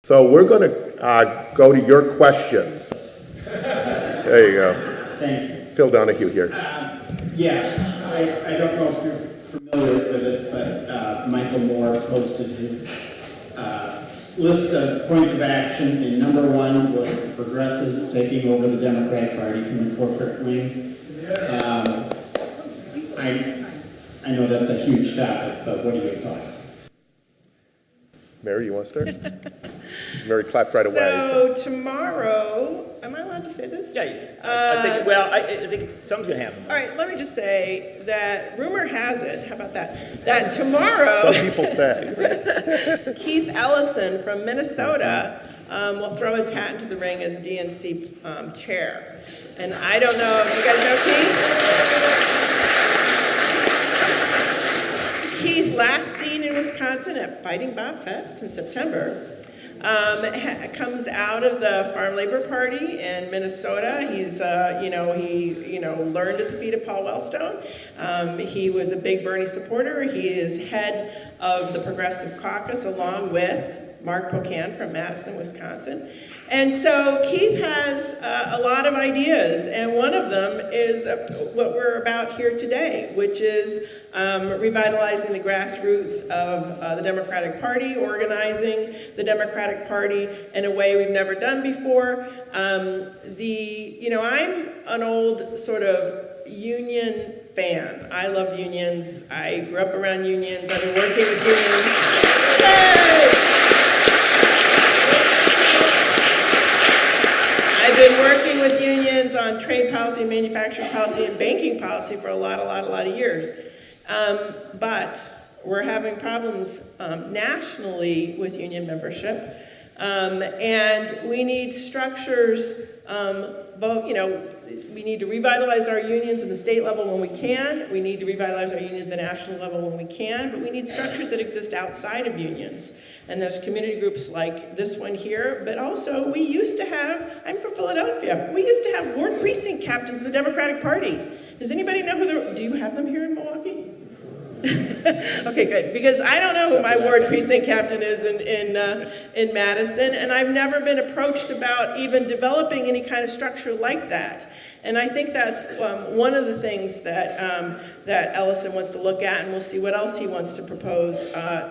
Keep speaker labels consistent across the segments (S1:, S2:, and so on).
S1: So we're going to go to your questions. There you go.
S2: Thank you.
S1: Phil Donahue here.
S2: Yeah, I don't know if you're familiar with it, but Michael Moore posted his list of points of action, and number one was the progressives taking over the Democratic Party from the corporate wing. I know that's a huge topic, but what are your thoughts?
S1: Mary, you want to start? Mary clapped right away.
S3: So tomorrow, am I allowed to say this?
S4: Yeah, I think something's going to happen.
S3: All right, let me just say that rumor has it, how about that, that tomorrow,
S1: Some people say.
S3: Keith Ellison from Minnesota will throw his hat into the ring as DNC chair. And I don't know, you guys know Keith? Keith, last seen in Wisconsin at Fighting Bob Fest in September, comes out of the Farm Labor Party in Minnesota. He's, he learned at the feet of Paul Wellstone. He was a big Bernie supporter. He is head of the Progressive Caucus along with Mark Pocan from Madison, Wisconsin. And so Keith has a lot of ideas, and one of them is what we're about here today, which is revitalizing the grassroots of the Democratic Party, organizing the Democratic Party in a way we've never done before. I'm an old sort of union fan. I love unions. I grew up around unions. I've been working with unions. Yay! I've been working with unions on trade policy, manufacturing policy, and banking policy for a lot of years. But we're having problems nationally with union membership. And we need structures, we need to revitalize our unions at the state level when we can. We need to revitalize our unions at the national level when we can. But we need structures that exist outside of unions. And there's community groups like this one here, but also we used to have, I'm from Philadelphia, we used to have ward precinct captains of the Democratic Party. Does anybody know who do you have them here in Milwaukee? Okay, good, because I don't know who my ward precinct captain is in Madison, and I've never been approached about even developing any kind of structure like that. And I think that's one of the things that Ellison wants to look at, and we'll see what else he wants to propose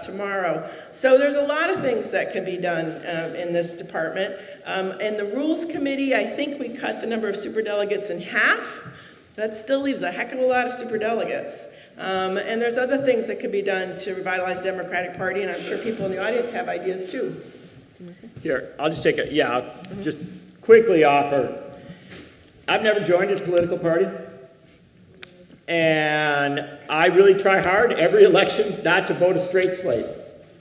S3: tomorrow. So there's a lot of things that can be done in this department. And the Rules Committee, I think we cut the number of superdelegates in half. That still leaves a heck of a lot of superdelegates. And there's other things that could be done to revitalize the Democratic Party, and I'm sure people in the audience have ideas too.
S4: Here, I'll just take I'll just quickly offer. I've never joined a political party, and I really try hard every election not to vote a straight slate.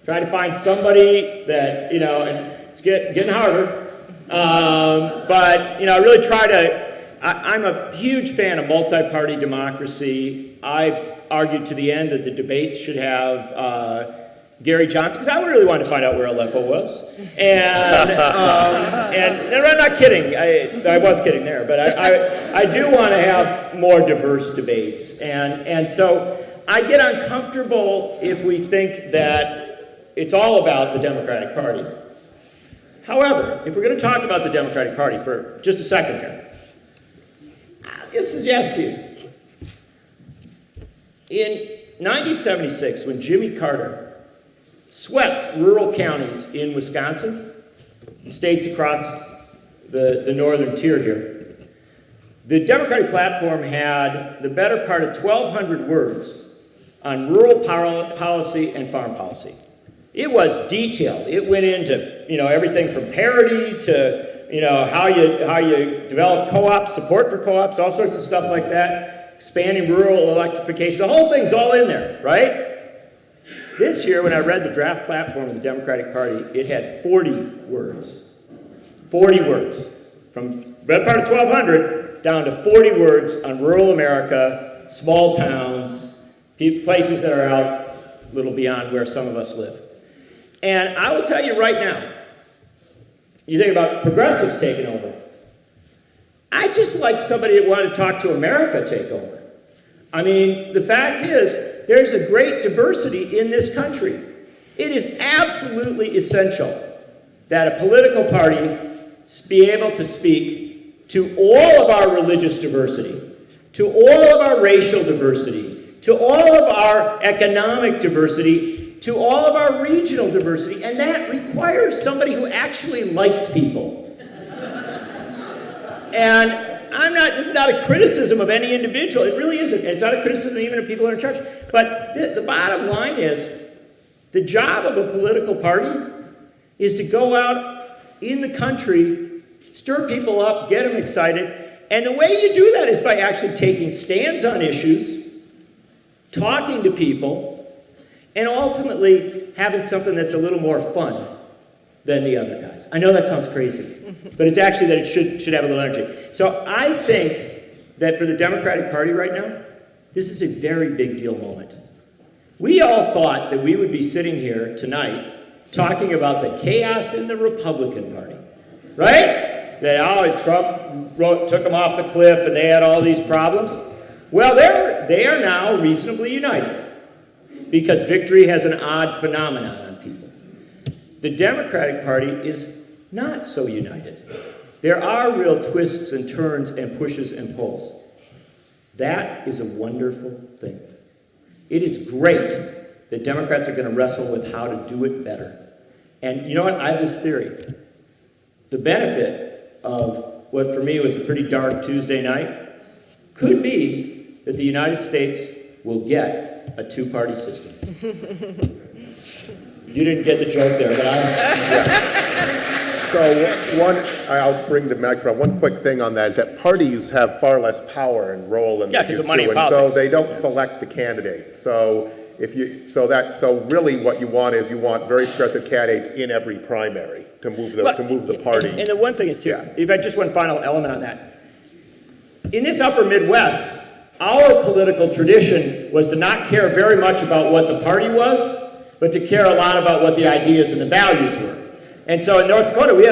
S4: Try to find somebody that, and it's getting harder, but, I really try to, I'm a huge fan of multi-party democracy. I argued to the end that the debates should have Gary Johnson, because I really wanted to find out where Aleppo was. And I'm not kidding. I was kidding there, but I do want to have more diverse debates. And so I get uncomfortable if we think that it's all about the Democratic Party. However, if we're going to talk about the Democratic Party for just a second here, I'll just suggest to you, in 1976, when Jimmy Carter swept rural counties in Wisconsin, states across the northern tier here, the Democratic platform had the better part of 1,200 words on rural policy and farm policy. It was detailed. It went into everything from parity to how you develop co-ops, support for co-ops, all sorts of stuff like that, expanding rural electrification. The whole thing's all in there, right? This year, when I read the draft platform of the Democratic Party, it had 40 words. 40 words. From the better part of 1,200 down to 40 words on rural America, small towns, places that are out a little beyond where some of us live. And I will tell you right now, you think about progressives taking over. I just like somebody that wanted to talk to America take over. I mean, the fact is, there's a great diversity in this country. It is absolutely essential that a political party be able to speak to all of our religious diversity, to all of our racial diversity, to all of our economic diversity, to all of our regional diversity, and that requires somebody who actually likes people. And this is not a criticism of any individual. It really isn't. It's not a criticism even of people in our church. But the bottom line is, the job of a political party is to go out in the country, stir people up, get them excited. And the way you do that is by actually taking stands on issues, talking to people, and ultimately having something that's a little more fun than the other guys. I know that sounds crazy, but it's actually that it should have a little energy. So I think that for the Democratic Party right now, this is a very big deal moment. We all thought that we would be sitting here tonight talking about the chaos in the Republican Party, right? That Trump took them off the cliff and they had all these problems. Well, they are now reasonably united because victory has an odd phenomenon on people. The Democratic Party is not so united. There are real twists and turns and pushes and pulls. That is a wonderful thing. It is great that Democrats are going to wrestle with how to do it better. And you know what? I have this theory. The benefit of what for me was a pretty dark Tuesday night could be that the United States will get a two-party system. You didn't get the joke there, but
S1: So I'll bring the microphone. One quick thing on that is that parties have far less power and role in
S4: because of money and
S1: so
S4: politics.
S1: they don't select the candidate. So so really what you want is very progressive candidates in every primary to move the party.
S4: And the one thing is too,
S1: Yeah.
S4: if I just one final element on that. In this upper Midwest, our political tradition was to not care very much about what the party was, but to care a lot about what the ideas and the values were. And so in North Dakota, we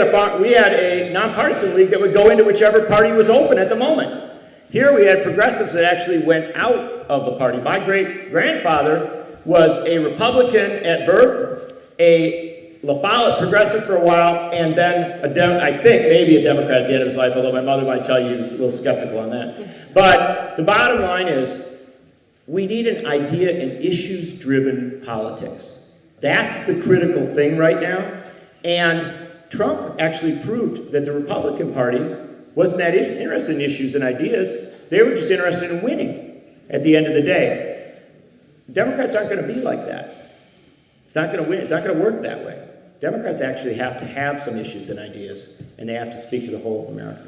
S4: had a nonpartisan league that would go into whichever party was open at the moment. Here we had progressives that actually went out of the party. My great-grandfather was a Republican at birth, a La Follette progressive for a while, and then I think maybe a Democrat at the end of his life, although my mother might tell you he was a little skeptical on that. But the bottom line is, we need an idea and issues-driven politics. That's the critical thing right now. And Trump actually proved that the Republican Party wasn't that interested in issues and ideas. They were just interested in winning at the end of the day. Democrats aren't going to be like that. It's not going to win. It's not going to work that way. Democrats actually have to have some issues and ideas, and they have to speak to the whole of America.